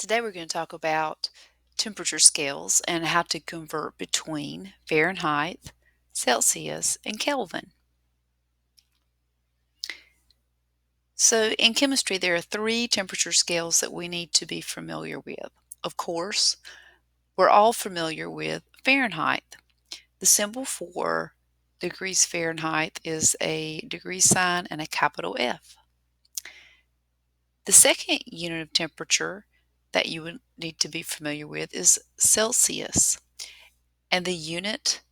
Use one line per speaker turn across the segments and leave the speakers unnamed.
Today we're going to talk about temperature scales and how to convert between Fahrenheit, Celsius, and Kelvin. So in chemistry, there are three temperature scales that we need to be familiar with. Of course, we're all familiar with Fahrenheit. The symbol for degrees Fahrenheit is a degree sign and a capital F. The second unit of temperature that you would need to be familiar with is Celsius. And the unit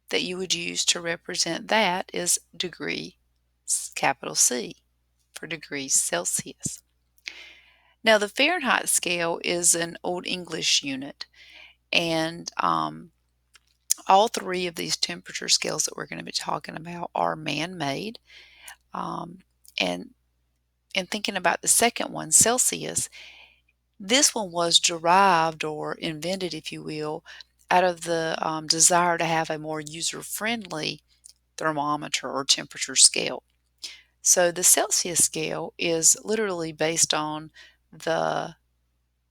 that you would use to represent that is degree, capital C, for degrees Celsius. Now, the Fahrenheit scale is an Old English unit, and all three of these temperature scales that we're going to be talking about are man-made. And in thinking about the second one, Celsius, this one was derived or invented, if you will, out of the desire to have a more user-friendly thermometer or temperature scale. So the Celsius scale is literally based on the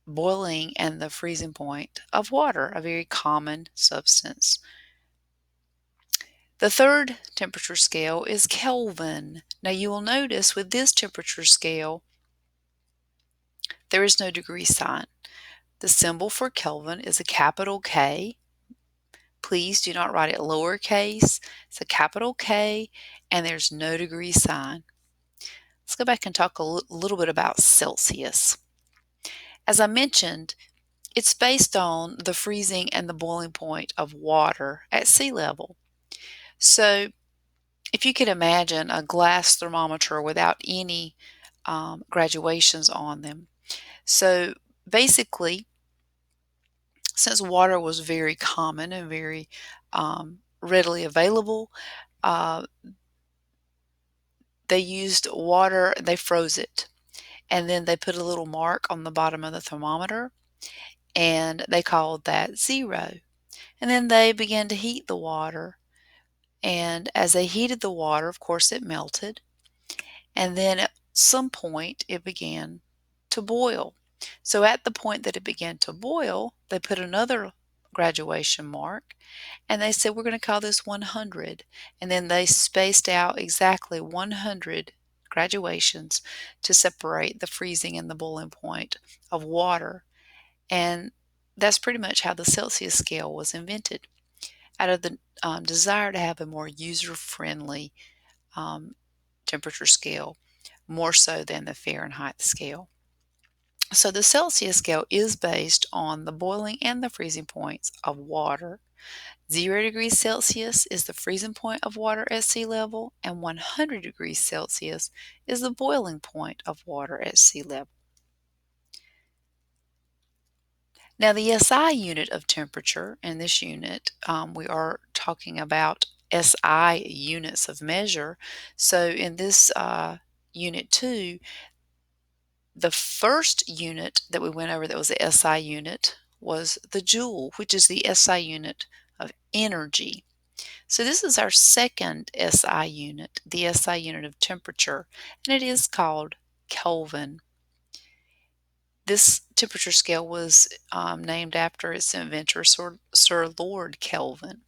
boiling and the freezing point of water, a very common substance. The third temperature scale is Kelvin. Now you will notice with this temperature scale, there is no degree sign. The symbol for Kelvin is a capital K. Please do not write it lowercase. It's a capital K, and there's no degree sign. Let's go back and talk a little bit about Celsius. As I mentioned, it's based on the freezing and the boiling point of water at sea level. So if you could imagine a glass thermometer without any graduations on them. So basically, since water was very common and very readily available, uh, they used water, they froze it, and then they put a little mark on the bottom of the thermometer, and they called that 0. And then they began to heat the water, and as they heated the water, of course, it melted, and then at some point it began to boil. So at the point that it began to boil, they put another graduation mark, and they said, we're going to call this 100. And then they spaced out exactly 100 graduations to separate the freezing and the boiling point of water. And that's pretty much how the Celsius scale was invented, out of the desire to have a more user-friendly temperature scale, more so than the Fahrenheit scale. So the Celsius scale is based on the boiling and the freezing points of water. 0 degrees Celsius is the freezing point of water at sea level, and 100 degrees Celsius is the boiling point of water at sea level. Now the SI unit of temperature, in this unit we are talking about SI units of measure. So in this unit 2, the first unit that we went over that was the SI unit was the joule, which is the SI unit of energy. So this is our second SI unit, the SI unit of temperature, and it is called Kelvin. This temperature scale was named after its inventor, Sir Lord Kelvin.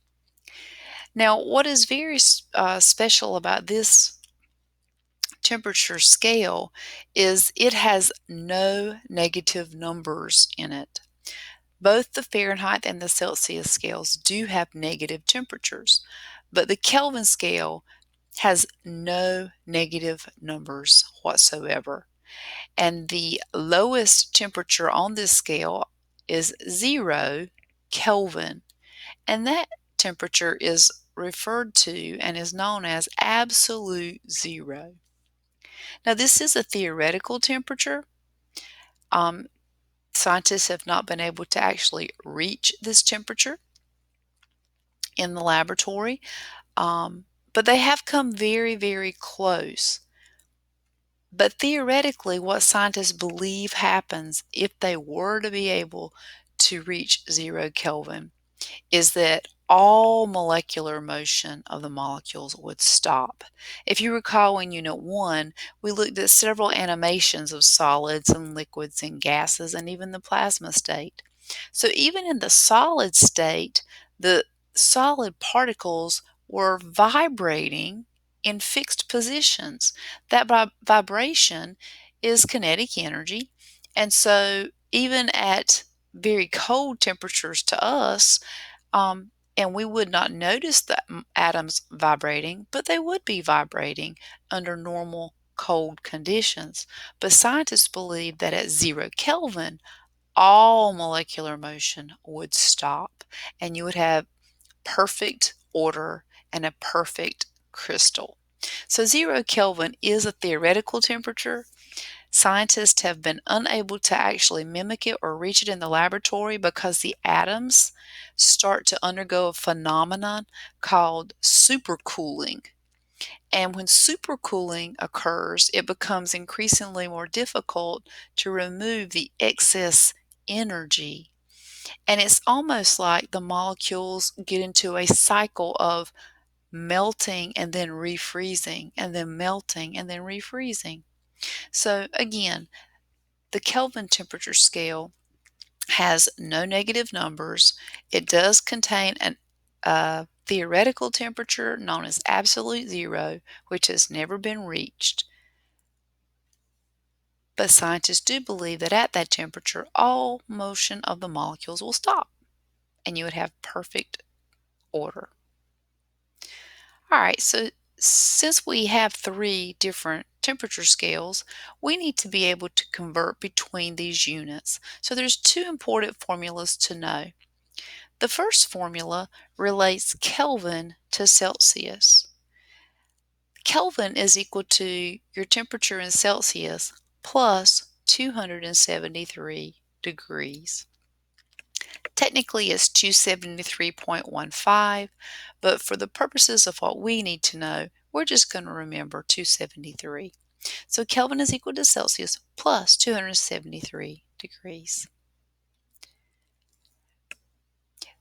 Now, what is very special about this temperature scale is it has no negative numbers in it. Both the Fahrenheit and the Celsius scales do have negative temperatures, but the Kelvin scale has no negative numbers whatsoever. And the lowest temperature on this scale is 0 Kelvin, and that temperature is referred to and is known as absolute zero. Now, this is a theoretical temperature. Scientists have not been able to actually reach this temperature in the laboratory, but they have come very, very close. But theoretically, what scientists believe happens if they were to be able to reach 0 Kelvin is that all molecular motion of the molecules would stop. If you recall in Unit 1, we looked at several animations of solids and liquids and gases and even the plasma state. So even in the solid state, the solid particles were vibrating in fixed positions. That vibration is kinetic energy, and so even at very cold temperatures to us, and we would not notice the atoms vibrating, but they would be vibrating under normal cold conditions. But scientists believe that at 0 Kelvin, all molecular motion would stop, and you would have perfect order and a perfect crystal. So 0 Kelvin is a theoretical temperature. Scientists have been unable to actually mimic it or reach it in the laboratory because the atoms start to undergo a phenomenon called supercooling. And when supercooling occurs, it becomes increasingly more difficult to remove the excess energy. And it's almost like the molecules get into a cycle of melting and then refreezing, and then melting and then refreezing. So again, the Kelvin temperature scale has no negative numbers. It does contain a theoretical temperature known as absolute zero, which has never been reached. But scientists do believe that at that temperature, all motion of the molecules will stop, and you would have perfect order. All right, so since we have three different temperature scales, we need to be able to convert between these units. So there's two important formulas to know. The first formula relates Kelvin to Celsius. Kelvin is equal to your temperature in Celsius plus 273 degrees. Technically, it's 273.15, but for the purposes of what we need to know, we're just going to remember 273. So Kelvin is equal to Celsius plus 273 degrees.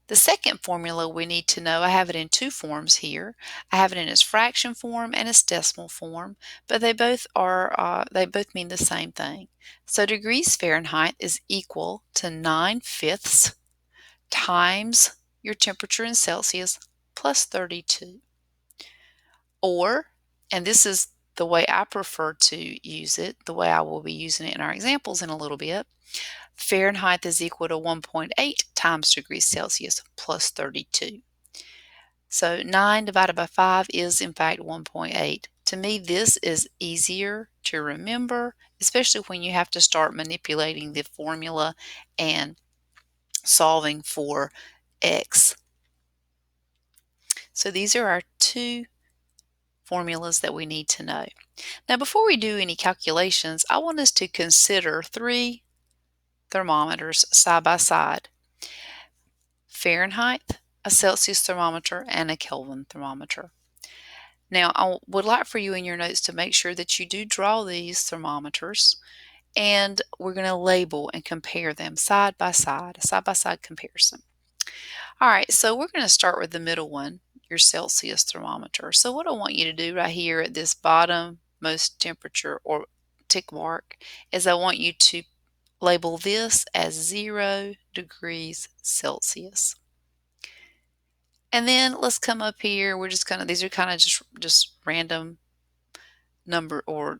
The second formula we need to know, I have it in two forms here. I have it in its fraction form and its decimal form, but they both mean the same thing. So degrees Fahrenheit is equal to 9/5 times your temperature in Celsius plus 32. Or, and this is the way I prefer to use it, the way I will be using it in our examples in a little bit, Fahrenheit is equal to 1.8 times degrees Celsius plus 32. So 9 divided by 5 is in fact 1.8. To me, this is easier to remember, especially when you have to start manipulating the formula and solving for x. So these are our two formulas that we need to know. Now, before we do any calculations, I want us to consider three thermometers side by side: Fahrenheit, a Celsius thermometer, and a Kelvin thermometer. Now, I would like for you in your notes to make sure that you do draw these thermometers, and we're going to label and compare them side by side comparison. All right, so we're going to start with the middle one, your Celsius thermometer. So what I want you to do right here at this bottom most temperature or tick mark is I want you to label this as 0 degrees Celsius. And then let's come up here. We're just kind of, these are kind of just random number or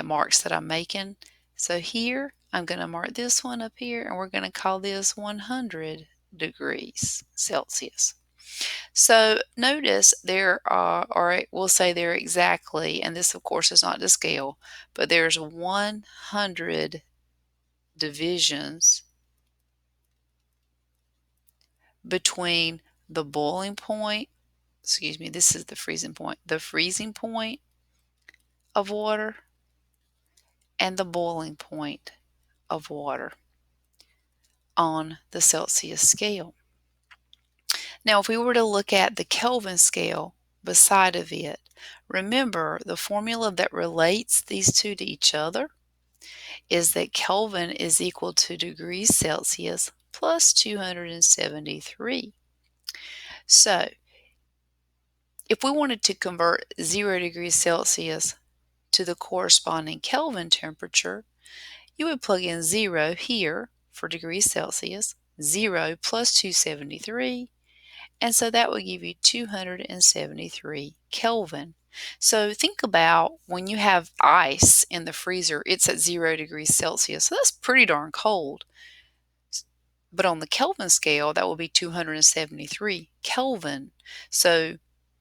marks that I'm making. So here I'm going to mark this one up here, and we're going to call this 100 degrees Celsius. So notice there are, or we'll say there exactly, and this of course is not to scale, but there's 100 divisions between the boiling point, excuse me, this is the freezing point of water and the boiling point of water on the Celsius scale. Now, if we were to look at the Kelvin scale beside of it, remember the formula that relates these two to each other is that Kelvin is equal to degrees Celsius plus 273. So if we wanted to convert 0 degrees Celsius to the corresponding Kelvin temperature, you would plug in 0 here for degrees Celsius, 0 plus 273, and so that would give you 273 Kelvin. So think about when you have ice in the freezer, it's at 0 degrees Celsius. So that's pretty darn cold. But on the Kelvin scale, that will be 273 Kelvin. So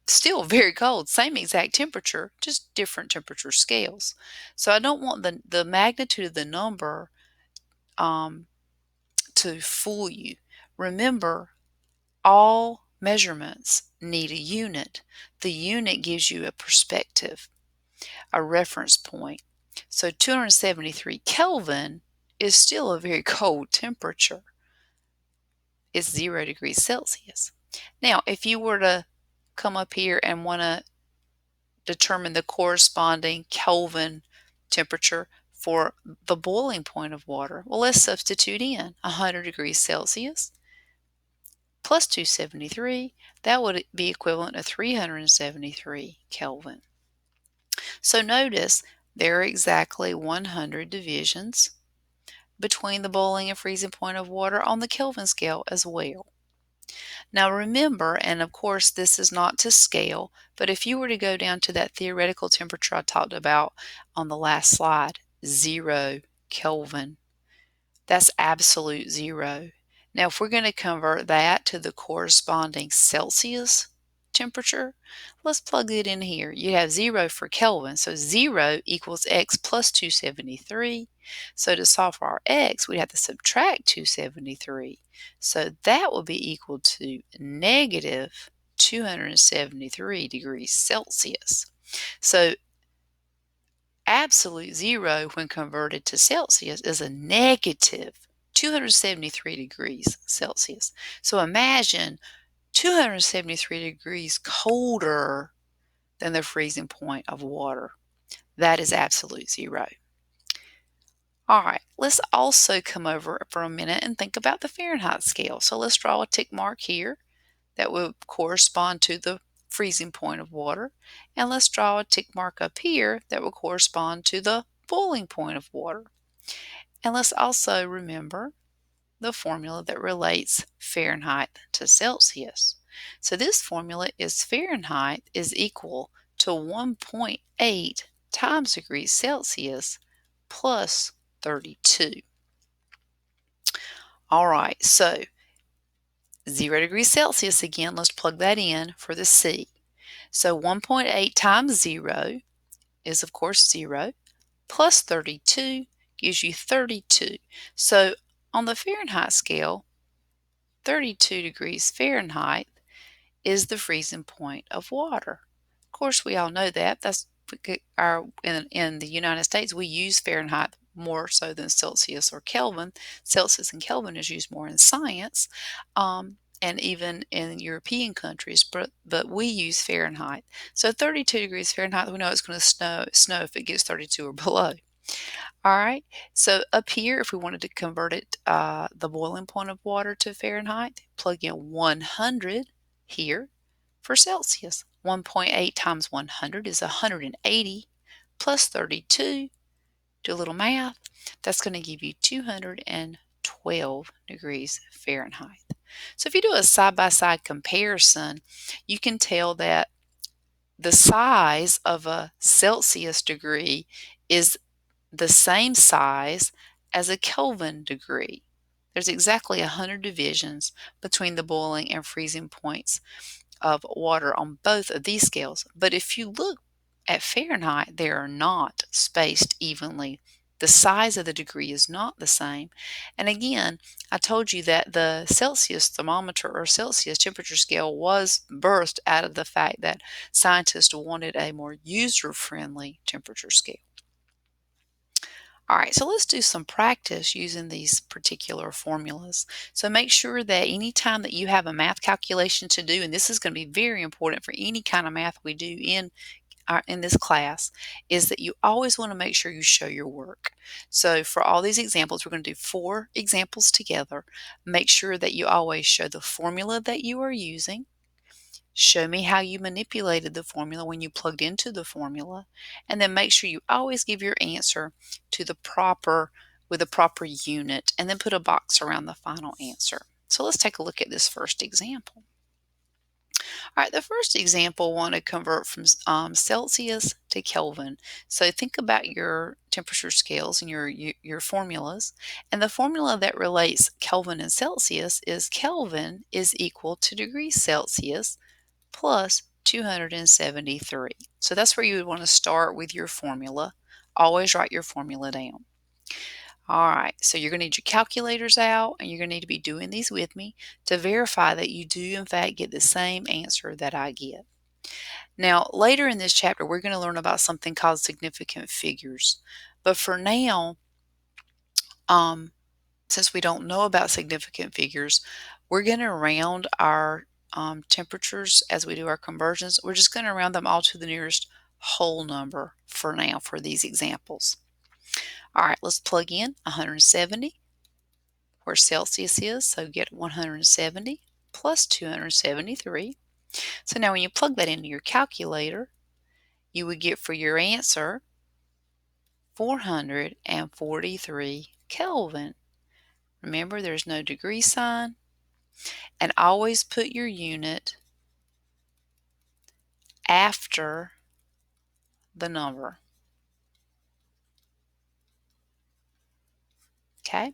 still very cold, same exact temperature, just different temperature scales. So I don't want the magnitude of the number to fool you. Remember, all measurements need a unit. The unit gives you a perspective, a reference point. So 273 Kelvin is still a very cold temperature. It's 0 degrees Celsius. Now, if you were to come up here and want to determine the corresponding Kelvin temperature for the boiling point of water, well, let's substitute in 100 degrees Celsius plus 273, that would be equivalent to 373 Kelvin. So notice there are exactly 100 divisions between the boiling and freezing point of water on the Kelvin scale as well. Now remember, and of course this is not to scale, but if you were to go down to that theoretical temperature I talked about on the last slide, 0 Kelvin, that's absolute zero. Now, if we're going to convert that to the corresponding Celsius temperature, let's plug it in here. You have 0 for Kelvin, so 0 equals x plus 273. So to solve for our x, we have to subtract 273. So that will be equal to negative 273 degrees Celsius. So absolute zero when converted to Celsius is a negative 273 degrees Celsius. So imagine 273 degrees colder than the freezing point of water. That is absolute zero. All right, let's also come over for a minute and think about the Fahrenheit scale. So let's draw a tick mark here that will correspond to the freezing point of water. And let's draw a tick mark up here that will correspond to the boiling point of water. And let's also remember the formula that relates Fahrenheit to Celsius. So this formula is Fahrenheit is equal to 1.8 times degrees Celsius plus 32. All right, so 0 degrees Celsius again, let's plug that in for the C. So 1.8 times 0 is, of course, 0, plus 32 gives you 32. So on the Fahrenheit scale, 32 degrees Fahrenheit is the freezing point of water. Of course, we all know that. That's in the United States, we use Fahrenheit more so than Celsius or Kelvin. Celsius and Kelvin is used more in science. And even in European countries, but we use Fahrenheit. So 32 degrees Fahrenheit, we know it's going to snow if it gets 32 or below. All right, so up here, if we wanted to convert it, the boiling point of water to Fahrenheit, plug in 100 here for Celsius. 1.8 times 100 is 180 plus 32. Do a little math. That's going to give you 212 degrees Fahrenheit. So if you do a side-by-side comparison, you can tell that the size of a Celsius degree is the same size as a Kelvin degree. There's exactly 100 divisions between the boiling and freezing points of water on both of these scales. But if you look at Fahrenheit, they are not spaced evenly. The size of the degree is not the same. And again, I told you that the Celsius thermometer or Celsius temperature scale was birthed out of the fact that scientists wanted a more user-friendly temperature scale. All right, so let's do some practice using these particular formulas. So make sure that anytime that you have a math calculation to do, and this is going to be very important for any kind of math we do in in this class is that you always want to make sure you show your work. So for all these examples, we're going to do 4 examples together. Make sure that you always show the formula that you are using. Show me how you manipulated the formula when you plugged into the formula, and then make sure you always give your answer to the proper with a proper unit, and then put a box around the final answer. So let's take a look at this first example. All right, the first example, want to convert from Celsius to Kelvin. So think about your temperature scales and your formulas. And the formula that relates Kelvin and Celsius is Kelvin is equal to degrees Celsius plus 273. So that's where you would want to start with your formula. Always write your formula down. All right, so you're going to need your calculators out, and you're going to need to be doing these with me to verify that you do in fact get the same answer that I get. Now, later in this chapter, we're going to learn about something called significant figures. But for now, since we don't know about significant figures, we're going to round our temperatures as we do our conversions. We're just going to round them all to the nearest whole number for now for these examples. All right, let's plug in 170 where Celsius is, so get 170 plus 273. So now when you plug that into your calculator, you would get for your answer 443 Kelvin. Remember, there's no degree sign, and always put your unit after the number. Okay?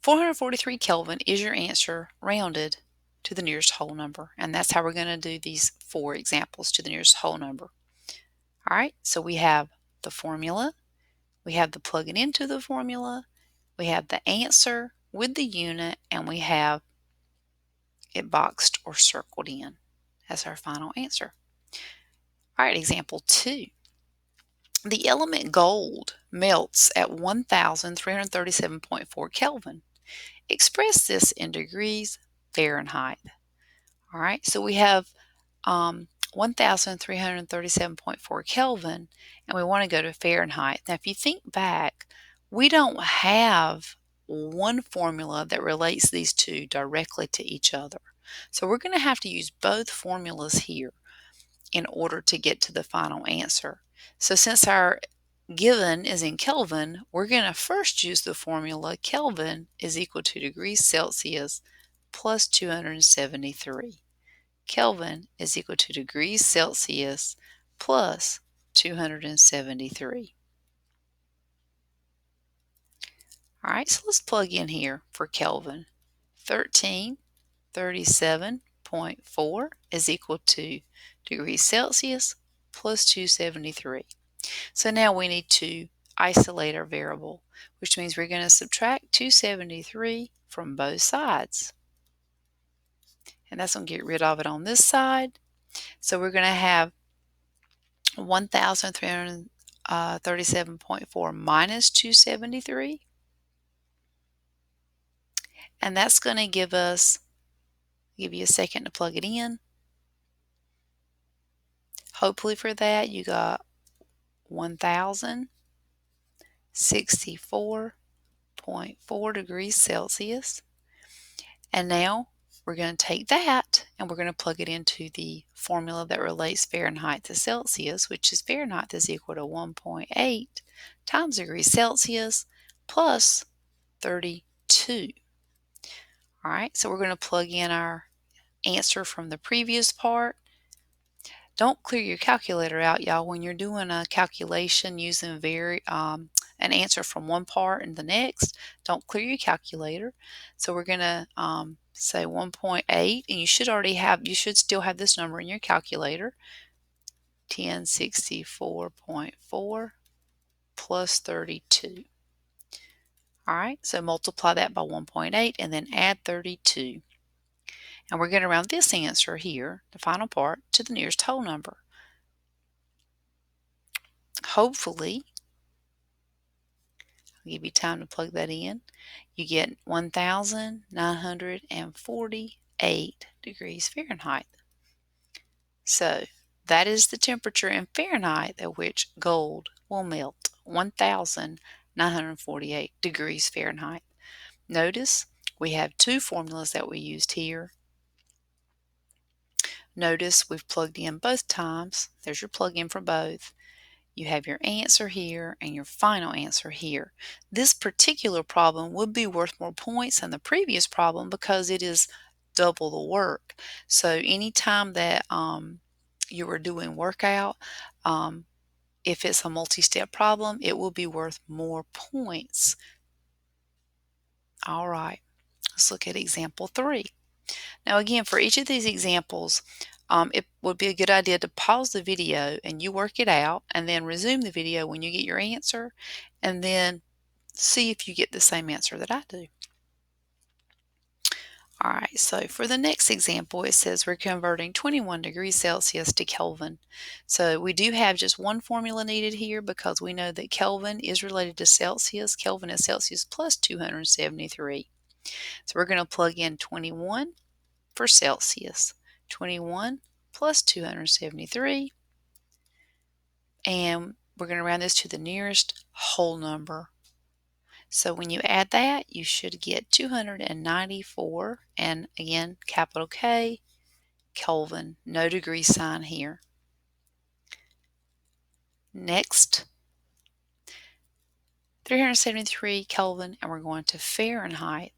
443 Kelvin is your answer rounded to the nearest whole number, and that's how we're going to do these 4 examples to the nearest whole number. All right, so we have the formula, we have the plugging into the formula, we have the answer with the unit, and we have it boxed or circled in as our final answer. All right, example 2. The element gold melts at 1337.4 Kelvin. Express this in degrees Fahrenheit. All right, so we have 1337.4 Kelvin, and we want to go to Fahrenheit. Now, if you think back, we don't have one formula that relates these two directly to each other. So we're going to have to use both formulas here in order to get to the final answer. So since our given is in Kelvin, we're going to first use the formula Kelvin is equal to degrees Celsius plus 273. Kelvin is equal to degrees Celsius plus 273. All right, so let's plug in here for Kelvin. 1337.4 is equal to degrees Celsius plus 273. So now we need to isolate our variable, which means we're going to subtract 273 from both sides. And that's going to get rid of it on this side. So we're going to have 1337.4 minus 273. And that's going to give us, give you a second to plug it in. Hopefully for that you got 1064.4 degrees Celsius. And now we're going to take that and we're going to plug it into the formula that relates Fahrenheit to Celsius, which is Fahrenheit is equal to 1.8 times degrees Celsius plus 32. All right, so we're going to plug in our answer from the previous part. Don't clear your calculator out, y'all, when you're doing a calculation using an answer from one part and the next. Don't clear your calculator. So we're going to say 1.8, and you should still have this number in your calculator. 1064.4 plus 32. All right, so multiply that by 1.8 and then add 32. And we're going to round this answer here, the final part, to the nearest whole number. Hopefully, I'll give you time to plug that in. You get 1,948 degrees Fahrenheit. So That is the temperature in Fahrenheit at which gold will melt, 1,948 degrees Fahrenheit. Notice we have two formulas that we used here. Notice we've plugged in both times. There's your plug-in for both. You have your answer here and your final answer here. This particular problem would be worth more points than the previous problem because it is double the work. So anytime that you are doing workout, if it's a multi-step problem, it will be worth more points. All right, let's look at example 3. Now again, for each of these examples, it would be a good idea to pause the video and you work it out and then resume the video when you get your answer and then see if you get the same answer that I do. All right, so for the next example, it says we're converting 21 degrees Celsius to Kelvin. So we do have just one formula needed here because we know that Kelvin is related to Celsius. Kelvin is Celsius plus 273. So we're going to plug in 21 for Celsius. 21 plus 273, and we're going to round this to the nearest whole number. So when you add that, you should get 294, and again, capital K, Kelvin, no degree sign here. Next, 373 Kelvin, and we're going to Fahrenheit.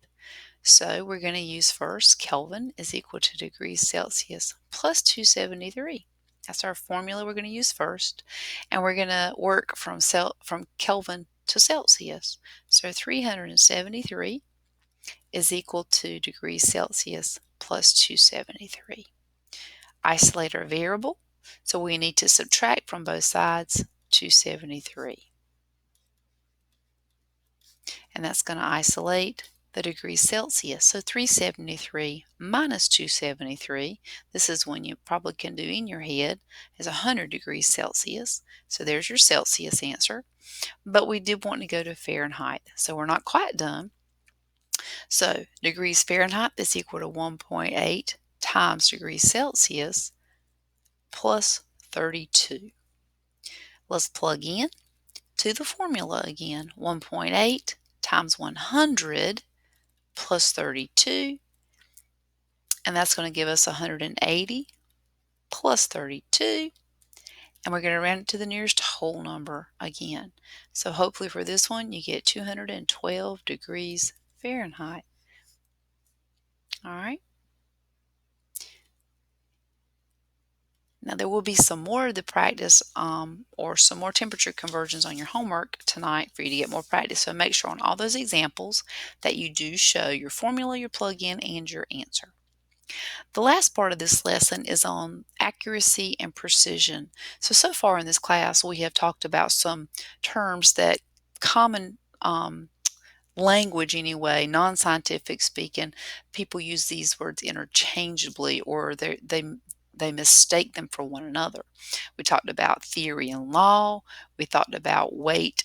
So we're going to use first Kelvin is equal to degrees Celsius plus 273. That's our formula we're going to use first. And we're going to work from Kelvin to Celsius. So 373 is equal to degrees Celsius plus 273. Isolate our variable. So we need to subtract from both sides 273. And that's going to isolate the degrees Celsius. So 373 minus 273, this is one you probably can do in your head, is 100 degrees Celsius. So there's your Celsius answer. But we did want to go to Fahrenheit, so we're not quite done. So degrees Fahrenheit is equal to 1.8 times degrees Celsius plus 32. Let's plug in to the formula again. 1.8 times 100 plus 32, and that's going to give us 180 plus 32, and we're going to round it to the nearest whole number again. So hopefully for this one you get 212 degrees Fahrenheit. All right. Now there will be some more of the practice or some more temperature conversions on your homework tonight for you to get more practice. So make sure on all those examples that you do show your formula, your plug-in, and your answer. The last part of this lesson is on accuracy and precision. So far in this class, we have talked about some terms that common language anyway, non-scientific speaking, people use these words interchangeably or they mistake them for one another. We talked about theory and law, we talked about weight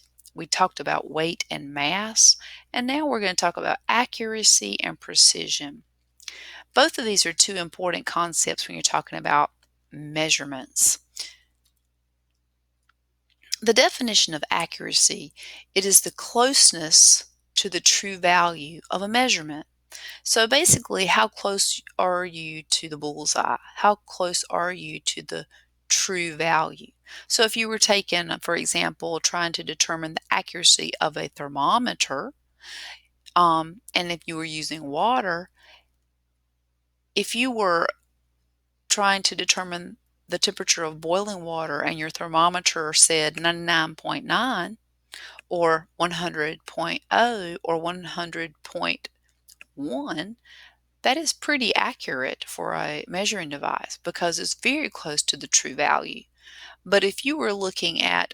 and mass, and now we're going to talk about accuracy and precision. Both of these are two important concepts when you're talking about measurements. The definition of accuracy, it is the closeness to the true value of a measurement. So basically, how close are you to the bullseye? How close are you to the true value? So if you were taking, for example, trying to determine the accuracy of a thermometer, and if you were using water, if you were trying to determine the temperature of boiling water and your thermometer said 99.9 or 100.0 or 100.1, that is pretty accurate for a measuring device because it's very close to the true value. But if you were looking at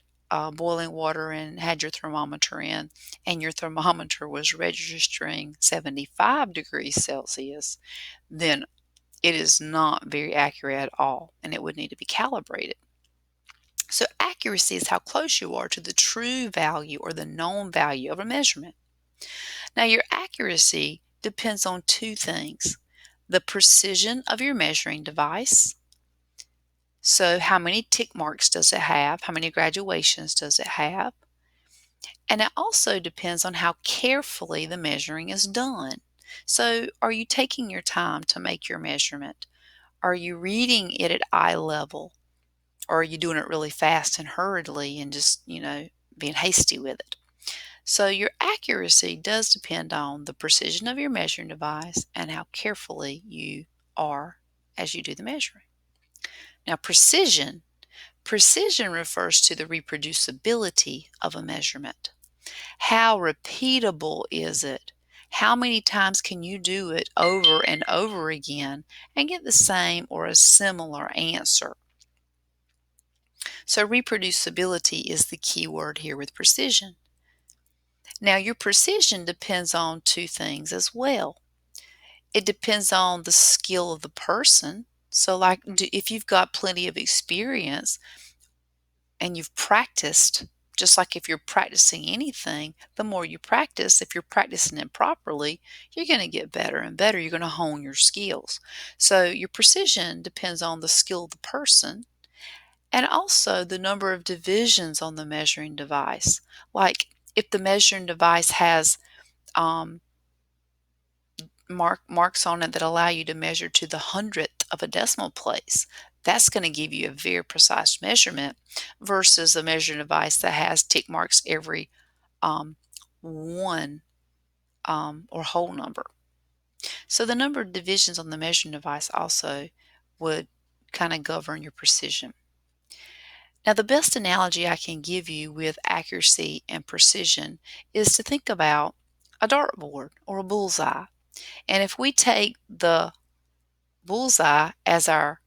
boiling water and had your thermometer in and your thermometer was registering 75 degrees Celsius, then it is not very accurate at all, and it would need to be calibrated. So accuracy is how close you are to the true value or the known value of a measurement. Now your accuracy depends on two things: the precision of your measuring device So how many tick marks does it have? How many graduations does it have? And it also depends on how carefully the measuring is done. So are you taking your time to make your measurement? Are you reading it at eye level? Or are you doing it really fast and hurriedly and just, being hasty with it? So your accuracy does depend on the precision of your measuring device and how carefully you are as you do the measuring. Now, precision refers to the reproducibility of a measurement. How repeatable is it? How many times can you do it over and over again and get the same or a similar answer? So reproducibility is the key word here with precision. Now, your precision depends on two things as well. It depends on the skill of the person. So, like, if you've got plenty of experience and you've practiced, just like if you're practicing anything, the more you practice, if you're practicing it properly, you're going to get better and better. You're going to hone your skills. So, your precision depends on the skill of the person and also the number of divisions on the measuring device. Like, if the measuring device has um, marks on it that allow you to measure to the hundredth of a decimal place, that's going to give you a very precise measurement versus a measuring device that has tick marks every one or whole number. So the number of divisions on the measuring device also would kind of govern your precision. Now, the best analogy I can give you with accuracy and precision is to think about a dartboard or a bullseye. And if we take the bullseye as our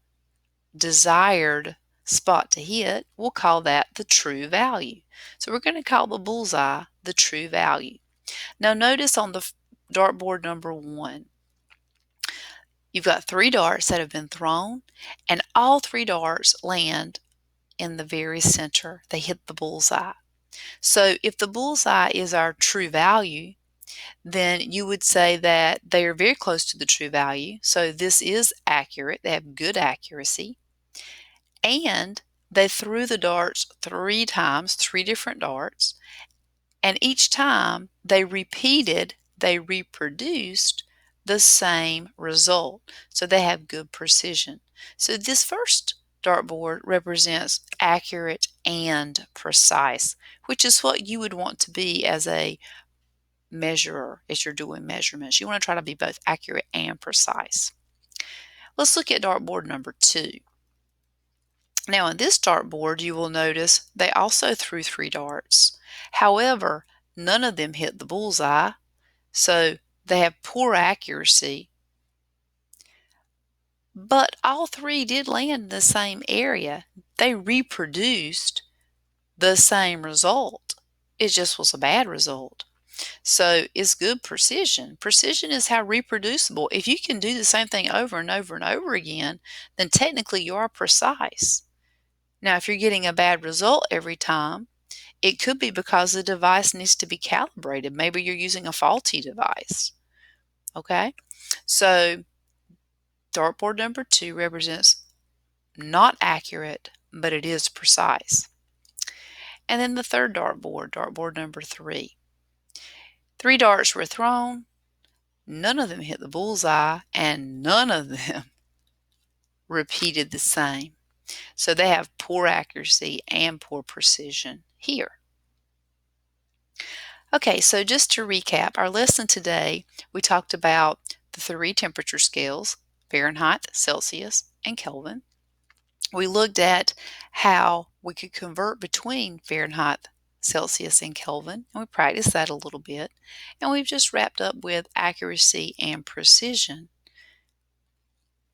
desired spot to hit, we'll call that the true value. So we're going to call the bullseye the true value. Now notice on the dartboard number 1, you've got 3 darts that have been thrown, and all 3 darts land in the very center. They hit the bullseye. So if the bullseye is our true value, then you would say that they are very close to the true value. So this is accurate. They have good accuracy. And they threw the darts 3 times, 3 different darts. And each time they reproduced the same result. So they have good precision. So this first dartboard represents accurate and precise, which is what you would want to be as a measurer as you're doing measurements. You want to try to be both accurate and precise. Let's look at dartboard number 2. Now in this dartboard, you will notice they also threw 3 darts. However, none of them hit the bullseye, so they have poor accuracy. But all 3 did land in the same area. They reproduced the same result. It just was a bad result. So it's good precision. Precision is how reproducible. If you can do the same thing over and over and over again, then technically you are precise. Now, if you're getting a bad result every time, it could be because the device needs to be calibrated. Maybe you're using a faulty device. Okay? So dartboard number 2 represents not accurate, but it is precise. And then the third dartboard, dartboard number 3. 3 darts were thrown, none of them hit the bullseye, and none of them repeated the same. So they have poor accuracy and poor precision here. Okay, so just to recap, our lesson today, we talked about the 3 temperature scales, Fahrenheit, Celsius, and Kelvin. We looked at how we could convert between Fahrenheit, Celsius, and Kelvin, and we practiced that a little bit. And we've just wrapped up with accuracy and precision.